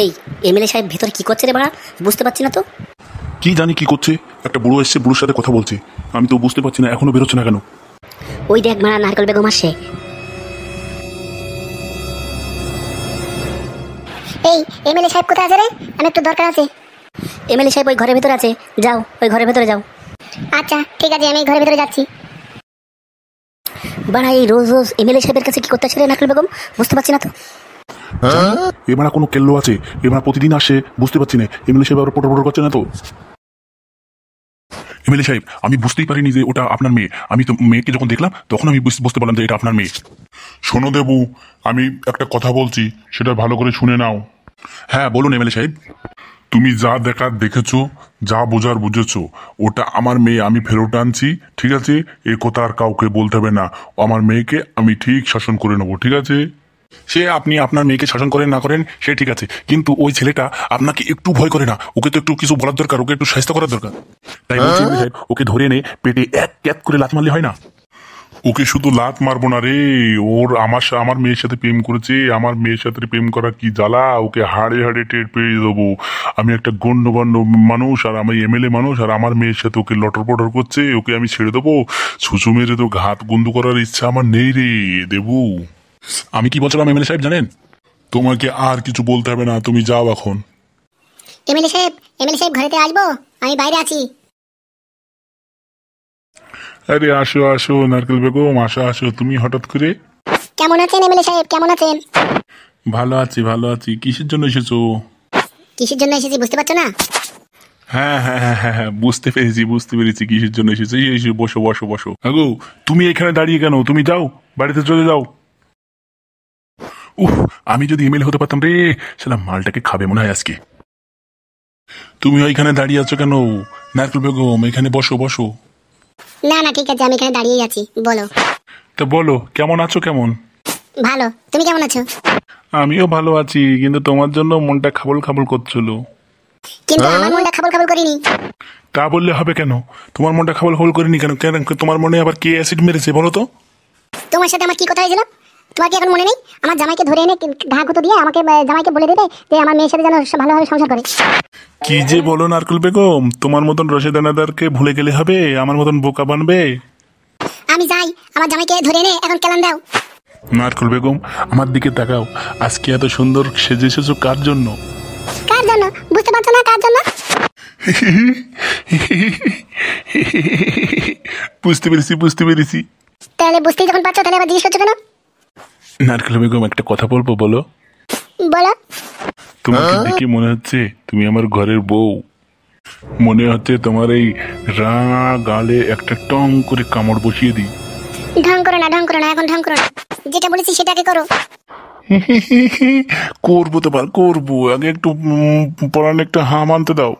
এই এমএলএ সাহেব ভেতরে কি করছে রে বাড়া? বুঝতে পারছি না তো। কি জানি কি করছে, একটা বুড়ো এসছে, বুড়োর সাথে কথা বলছে, আমি তো বুঝতে পারছি না, এখনো বেরোচ্ছে না কেন? ওই দেখ মারা, নারকেল বেগম আসছে। এই এমএলএ সাহেব কোথায় আছে রে? আমি একটু দরকার আছে। এমএলএ সাহেব ওই ঘরের ভেতরে আছে, যাও ওই ঘরের ভেতরে যাও। আচ্ছা ঠিক আছে, আমি ঘরের ভিতরে যাচ্ছি। বাড়া এই রোজ রোজ এমএলএ সাহেবের কাছে কি করতে আসছে রে নারকেল বেগম? বুঝতে পারছি না তো। এবার কোনো কেল্লো আছে, এবার প্রতিদিন আসে, বুঝতে পারছি না। এমএলএ সাহেব আবার পটর পটর করছে না তো? এমএলএ সাহেব, আমি বুঝতেই পারিনি যে ওটা আপনার মেয়ে। আমি তো মেয়েকে যখন দেখলাম তখন আমি বুঝতে পারলাম যে এটা আপনার মেয়ে। শোনো দেবু, আমি একটা কথা বলছি, সেটা ভালো করে শুনে নাও। হ্যাঁ বলুন এমএলএ সাহেব। তুমি যা দেখার দেখেছো, যা বোঝার বুঝেছো, ওটা আমার মেয়ে, আমি ফেরত আনছি, ঠিক আছে? এ কথা আর কাউকে বলতে হবে না। আমার মেয়েকে আমি ঠিক শাসন করে নেবো, ঠিক আছে? সে আপনি আপনার মেয়েকে শাসন করেন না করেন সে ঠিক আছে, কিন্তু ওই ছেলেটা আপনাকে একটু ভয় করে না? ওকে তো একটু কিছু বলার দরকার, ওকে একটু শাস্তি করার দরকার। তাই বলছি এমএলএ সাহেব, ওকে ধরে এনে পেটে এক ক্যাত করে লাথ মারলে হয় না? ওকে শুধু লাত মারবো না রে, ওর আমার মেয়ের সাথে প্রেম করেছে, আমার মেয়ের সাথে প্রেম করা কি জ্বালা, ওকে হাড়ে হাড়ে টের পেয়ে দেবো। আমি একটা গণ্যমান্য মানুষ, আর আমি এমএলএ মানুষ, আর আমার মেয়ের সাথে ওকে লটর পটর করছে, ওকে আমি ছেড়ে দেবো? ছুঁচু মেরে তো ঘাত গন্ধ করার ইচ্ছা আমার নেই রে দেবু। আমি কি বলছিলাম এমএলএ সাহেব জানেন? তোমাকে আর কিছু বলতে হবে না, তুমি যাও এখন। এমএলএ সাহেব ঘরেতে আসবো? আমি বাইরে আছি। আরে আসো আসো নারকেল বেগম, আসো আসো। তুমি হঠাৎ করে? কেমন আছেন এমএলএ সাহেব, কেমন আছেন? ভালো আছি ভালো আছি। কিসের জন্য এসেছো? কিসের জন্য এসেছি বুঝতে পারছো না? হ্যাঁ হ্যাঁ হ্যাঁ হ্যাঁ হ্যাঁ, বুঝতে পেরেছি কিসের জন্য এসেছো। এসে বসো বসো বসো। আগো, তুমি এখানে দাঁড়িয়ে কেন? তুমি যাও, বাড়িতে চলে যাও। উফ, আমি যদি এমএলএ হতে পারতাম রে, সেটা মালটাকে খাবে মনে হয় আজকে। তুমি ওইখানে দাঁড়িয়ে আছো কেন? নারকেল বেগম এখানে বসো বসো। না না ঠিক আছে, আমি এখানে দাঁড়িয়েই আছি, বলো। তা বলো কেমন আছো? কেমন? ভালো, তুমি কেমন আছো? আমিও ভালো আছি, কিন্তু তোমার জন্য মনটা খাবল খাবল করছিল। কিন্তু আমার মনটা খাবল খাবল করিনি। তা বললে হবে কেন? তোমার মনটা খাবল খাবল করিনি কেন? কেন তোমার মনে আবার কে অ্যাসিড মেরেছে বলো তো? তোমার সাথে আমার কি কথা হয়েছিল? তোমার কি এখন মনে নেই? আমার জামাইকে ধরে এনে ঘা গুঁতো দিয়ে আমাকে জামাইকে বলে দেবে যে আমার মেয়ের সাথে যেন ভালোভাবে সংসার করে। কি যে বলো নারকেল বেগম, তোমার মতন রশেদানাদারকে ভুলে গেলে হবে? আমার মতন বোকা বানবে? আমি যাই, আমার জামাইকে ধরে এনে এখন কেলান দাও। নারকেল বেগম আমার দিকে তাকাও, আজকে এত সুন্দর সেজে এসেছো কার জন্য? কার জন্য বুঝতে পারছো না? কার জন্য? বুঝতে পেরেছি। তাহলে বুঝতেই যখন পারছো, তাহলে আবার জিজ্ঞেস করছো কেন? নারকেল বেগম একটা কথা বলবো, বলো? বলো। তোমাকে দেখে মনে হচ্ছে তুমি আমার ঘরের বউ। মনে হচ্ছে তোমার এই রাঙা গালে একটা টং করে কামড় বসিয়ে দিই। ঢং করো না, এখন ঢং করো না, যেটা বলেছি সেটাকে করো। করবো তো করবো, আগে একটু পড়ানো একটা হাম আনতে দাও।